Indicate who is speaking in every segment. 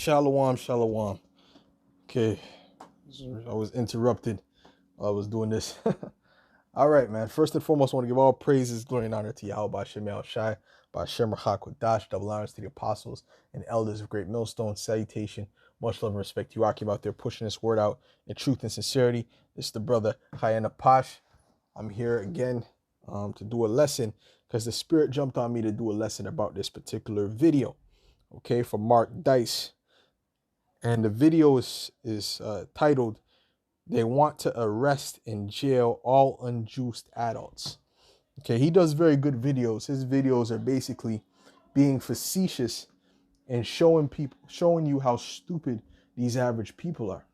Speaker 1: Shalom, shalom. Okay, I was interrupted while I was doing this. All right, man. First and foremost, I want to give all praises, glory, and honor to Yahweh Bashem El Shai, Bashem Rachakodash, double honors to the apostles and elders of Great Millstone. Salutation, much love and respect to you, Akim, out there pushing this word out in truth and sincerity. This is the brother Chayena Pash. I'm here again to do a lesson because the Spirit jumped on me to do a lesson about this particular video. Okay, from Mark Dice. And the video is titled, "They Want to Arrest and Jail All Unjuiced Adults." Okay, he does very good videos. His videos are basically being facetious and showing you how stupid these average people are.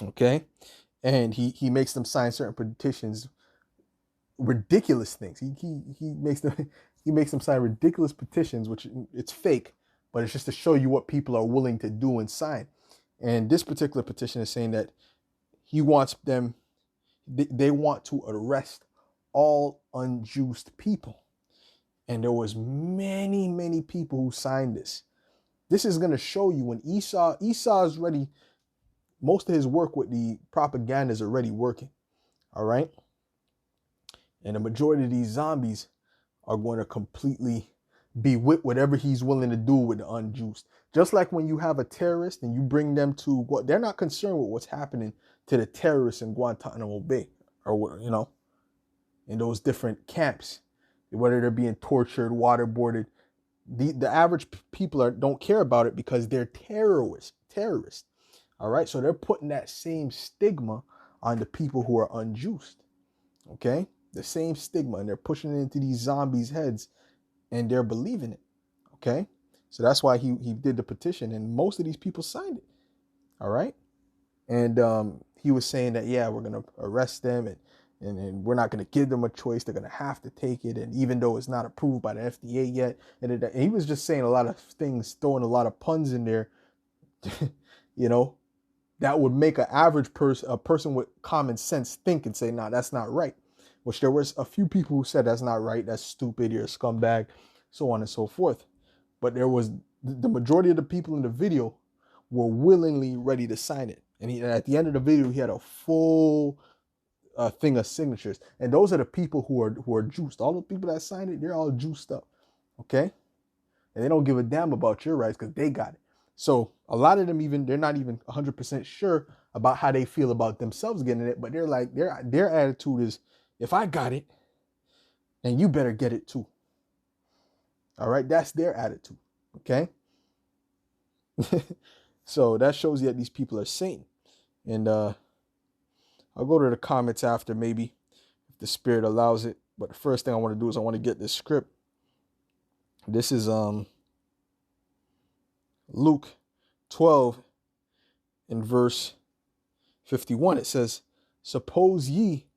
Speaker 1: Okay, and he makes them sign certain petitions, ridiculous things. He makes them sign ridiculous petitions, which it's fake, but it's just to show you what people are willing to do and sign. And this particular petition is saying that he wants them, they want to arrest all unjuiced people. And there was many people who signed this. This is going to show you when Esau's ready, most of his work with the propaganda is already working. All right. And the majority of these zombies are going to completely be with whatever he's willing to do with the unjuiced. Just like when you have a terrorist and you bring them to what, they're not concerned with what's happening to the terrorists in Guantanamo Bay or, in those different camps, whether they're being tortured, waterboarded. The average people don't care about it because they're terrorists. All right. So they're putting that same stigma on the people who are unjuiced. Okay. The same stigma, and they're pushing it into these zombies' heads, and they're believing it. Okay, so that's why he did the petition, and most of these people signed it. All right, and he was saying that, yeah, we're gonna arrest them, and we're not gonna give them a choice. They're gonna have to take it, and even though it's not approved by the FDA yet, and he was just saying a lot of things, throwing a lot of puns in there, that would make an average person, a person with common sense, think and say, nah, that's not right. Which there was a few people who said that's not right, that's stupid, you're a scumbag, so on and so forth. But there was the majority of the people in the video were willingly ready to sign it. And at the end of the video, he had a full thing of signatures. And those are the people who are juiced. All the people that signed it, they're all juiced up. Okay? And they don't give a damn about your rights because they got it. So a lot of them they're not even 100% sure about how they feel about themselves getting it. But they're like, their attitude is, if I got it, then you better get it too. All right, that's their attitude. Okay. So that shows you that these people are sane. And I'll go to the comments after, maybe, if the Spirit allows it. But the first thing I want to do is I want to get this script. This is Luke 12 in verse 51. It says, "Suppose ye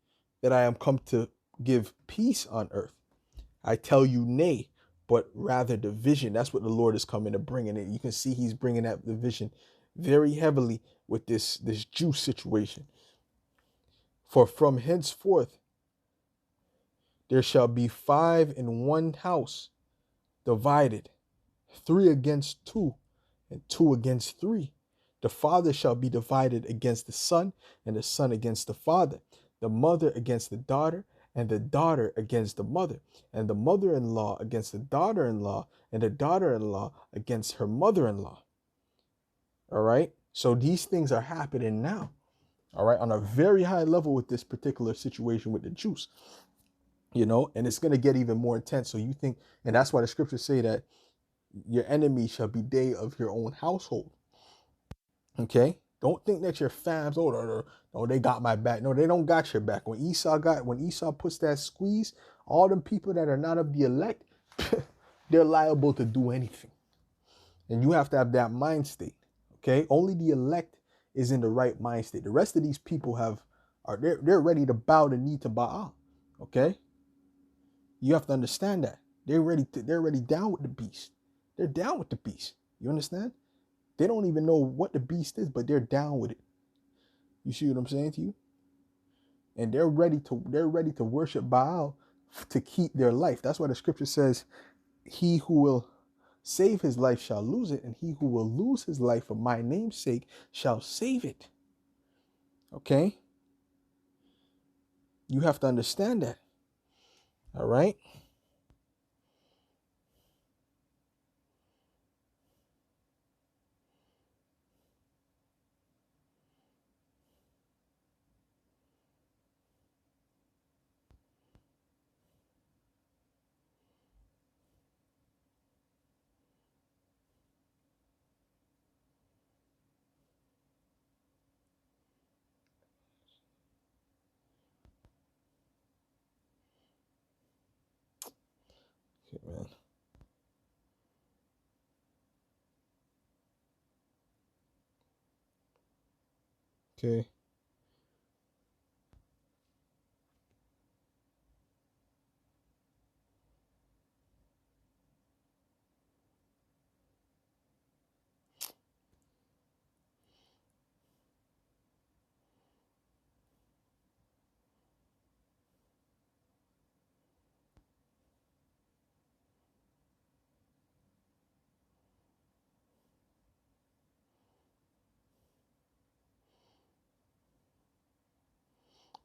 Speaker 1: that I am come to give peace on earth? I tell you, nay, but rather division." That's what the Lord is coming to bring in it. You can see he's bringing that division very heavily with this Jew situation. "For from henceforth there shall be 5 in one house divided, 3 against 2, and 2 against 3. The father shall be divided against the son, and the son against the father, the mother against the daughter, and the daughter against the mother, and the mother-in-law against the daughter-in-law, and the daughter-in-law against her mother-in-law." All right. So these things are happening now. All right. On a very high level with this particular situation with the Jews, and it's going to get even more intense. So you think, and that's why the scriptures say that your enemy shall be they of your own household. Okay. Don't think that your fam's, they got my back. No, they don't got your back. When Esau puts that squeeze, all them people that are not of the elect, they're liable to do anything. And you have to have that mind state. Okay. Only the elect is in the right mind state. The rest of these people they're ready to bow the knee to Baal. Okay. You have to understand that. They're ready down with the beast. They're down with the beast. You understand? They don't even know what the beast is, but they're down with it. You see what I'm saying to you? And they're ready to worship Baal to keep their life. That's why the scripture says, "He who will save his life shall lose it, and he who will lose his life for my name's sake shall save it. Okay? You have to understand that. All right? Okay, man. Okay.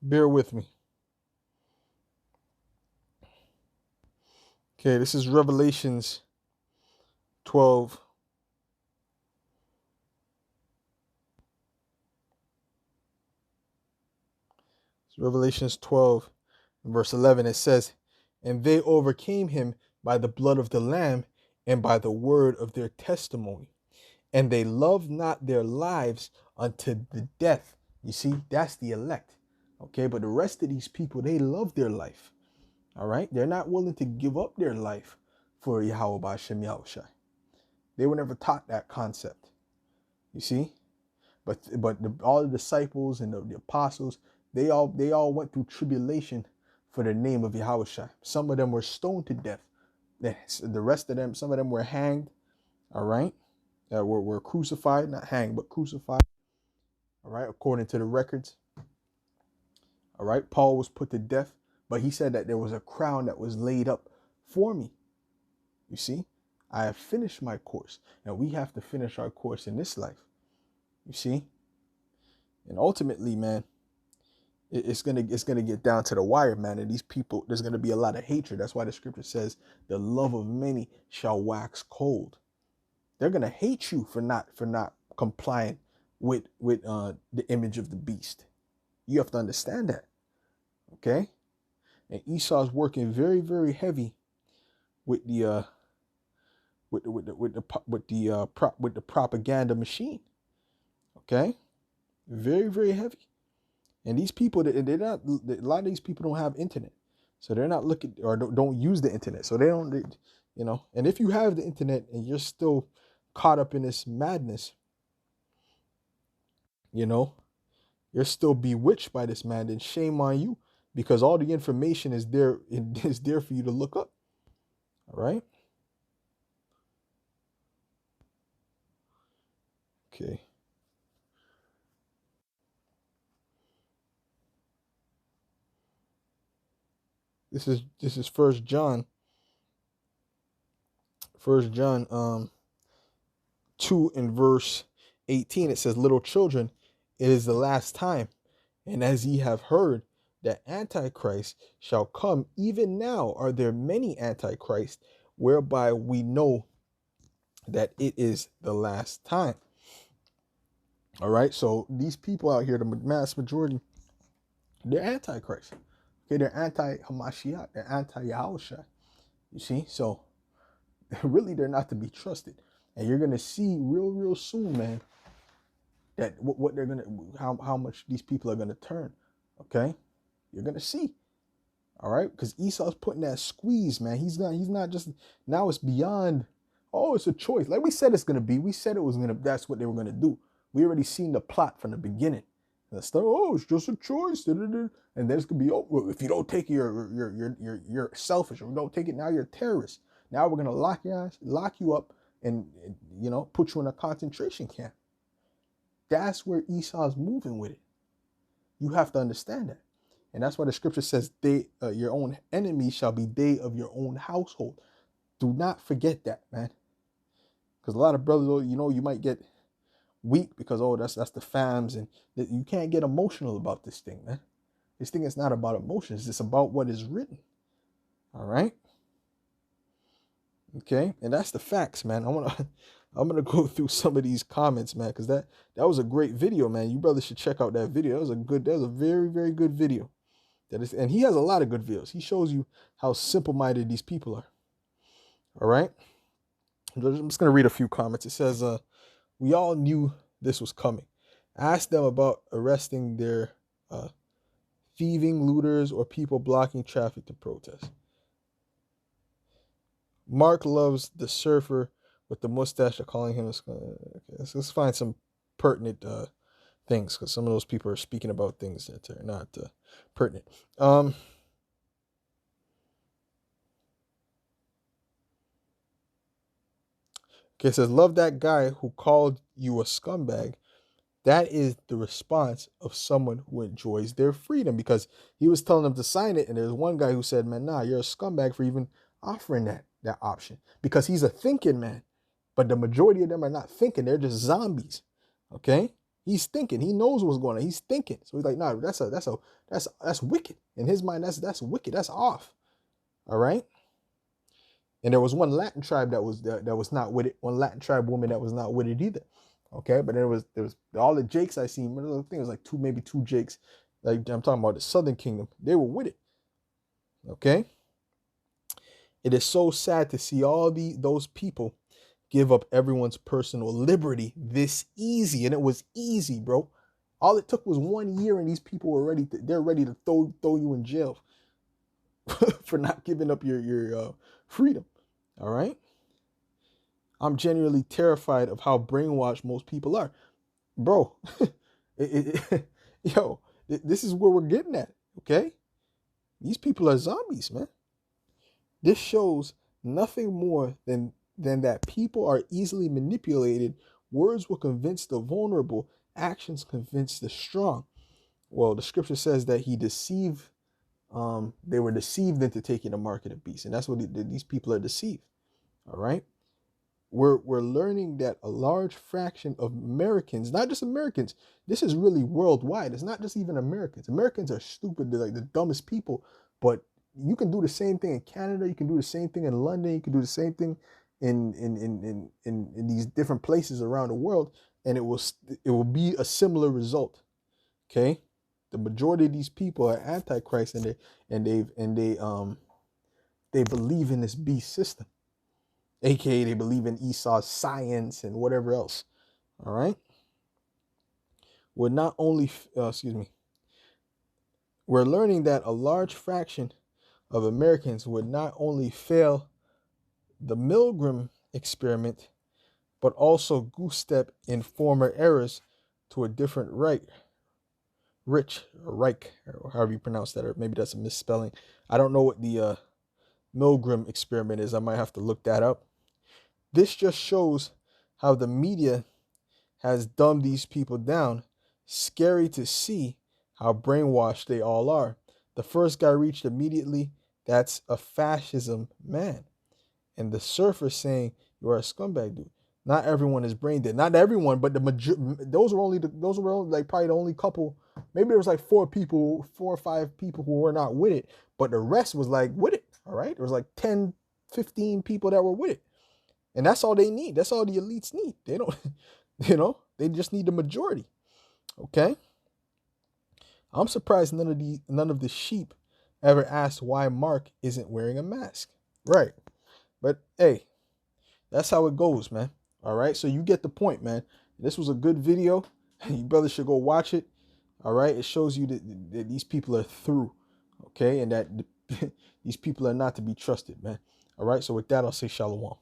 Speaker 1: Bear with me. Okay, this is Revelations 12. It's Revelations 12, verse 11. It says, and they overcame him by the blood of the Lamb and by the word of their testimony. And they loved not their lives unto the death. You see, that's the elect. Okay, but the rest of these people, they love their life. All right, they're not willing to give up their life for Yahweh B'Shem Yahushai. They were never taught that concept. You see, but all the disciples and the apostles, they all went through tribulation for the name of Yahushai. Some of them were stoned to death. The rest of them, some of them were hanged. All right, were crucified, not hanged, but crucified. All right, according to the records. All right, Paul was put to death, but he said that there was a crown that was laid up for me. You see, I have finished my course, and we have to finish our course in this life. You see, and ultimately, man, it's gonna get down to the wire, man. And these people, there's gonna be a lot of hatred. That's why the scripture says, "The love of many shall wax cold." They're gonna hate you for not complying with the image of the beast. You have to understand that, okay? And Esau's working very, very heavy with the propaganda machine, okay? Very, very heavy. And these people, they're not. A lot of these people don't have internet, so they're not looking or don't use the internet. So they don't, you know. And if you have the internet and you're still caught up in this madness, you know, you're still bewitched by this man, then shame on you, because all the information is there. It is there for you to look up. All right. Okay. This is First John. First John 2 and verse 18. It says, "Little children, it is the last time, and as ye have heard that Antichrist shall come, even now are there many Antichrists, whereby we know that it is the last time." All right, so these people out here, the mass majority, they're Antichrist. Okay, they're anti-Hamashiach, they're anti-Yahushua. You see, so really they're not to be trusted. And you're gonna see real soon, man, that what they're gonna, how much these people are gonna turn. Okay, you're gonna see. All right, because Esau's putting that squeeze, man. He's not just, now it's beyond. Oh, it's a choice. Like we said, it's gonna be. We said it was gonna. That's what they were gonna do. We already seen the plot from the beginning. And the stuff. Oh, it's just a choice. And then it's gonna be. Oh, well, if you don't take it, you're selfish. Or you don't take it, now you're a terrorist. Now we're gonna lock you up, and you know, put you in a concentration camp. That's where Esau's moving with it. You have to understand that. And that's why the scripture says, your own enemies shall be they of your own household. Do not forget that, man. Because a lot of brothers, you know, you might get weak because, oh, that's the fams, and you can't get emotional about this thing, man. This thing is not about emotions. It's about what is written. All right. Okay, and that's the facts, man. I'm gonna go through some of these comments, man, because that was a great video, man. You brothers should check out that video. That was a very, very good video. And he has a lot of good videos. He shows you how simple-minded these people are. All right. I'm just gonna read a few comments. It says, we all knew this was coming. Ask them about arresting their thieving, looters, or people blocking traffic to protest. Mark loves the surfer with the mustache. Are calling him. Okay, let's find some pertinent things, because some of those people are speaking about things that are not pertinent. Okay, it says, love that guy who called you a scumbag. That is the response of someone who enjoys their freedom, because he was telling them to sign it, and there's one guy who said, man, nah, you're a scumbag for even offering that option, because he's a thinking man. But the majority of them are not thinking. They're just zombies. Okay? He's thinking. He knows what's going on. He's thinking. So he's like, nah, that's wicked. In his mind, that's wicked. That's off. All right? And there was one Latin tribe that was not with it. One Latin tribe woman that was not with it either. Okay? But there was all the Jakes I seen. I think it was like maybe two Jakes. Like, I'm talking about the Southern Kingdom. They were with it. Okay? It is so sad to see all those people give up everyone's personal liberty this easy. And it was easy, bro. All it took was 1 year, and these people were ready to throw you in jail for not giving up your freedom. All right. I'm genuinely terrified of how brainwashed most people are, bro. Yo, this is where we're getting at. Okay. These people are zombies, man. This shows nothing more than that people are easily manipulated. Words will convince the vulnerable. Actions convince the strong. Well, the scripture says that he deceived. They were deceived into taking the mark of the beast, and that's what these people are deceived. All right. We're learning that a large fraction of Americans, not just Americans, this is really worldwide. It's not just even Americans. Americans are stupid. They're like the dumbest people, but you can do the same thing in Canada. You can do the same thing in London. You can do the same thing in these different places around the world, and it will be a similar result. Okay, the majority of these people are antichrist, and they believe in this beast system, aka they believe in Esau's science and whatever else. All right, we're not only we're learning that a large fraction of Americans would not only fail the Milgram experiment, but also goose step in former errors to a different Reich, or however you pronounce that, or maybe that's a misspelling. I don't know what the Milgram experiment is. I might have to look that up. This just shows how the media has dumbed these people down. Scary to see how brainwashed they all are. The first guy reached immediately. That's a fascism man. And the surfer saying you are a scumbag, dude. Not everyone is brain dead. Not everyone, but those were like probably the only couple. Maybe there was like 4 or 5 people who were not with it, but the rest was like with it. All right, there was like 10, 15 people that were with it, and that's all they need. That's all the elites need. They don't, they just need the majority. Okay. I'm surprised none of the sheep ever asked why Mark isn't wearing a mask. Right. But hey, that's how it goes, man. All right. So you get the point, man. This was a good video. You brothers should go watch it. All right. It shows you that these people are through. Okay. And that these people are not to be trusted, man. All right. So with that, I'll say shalom.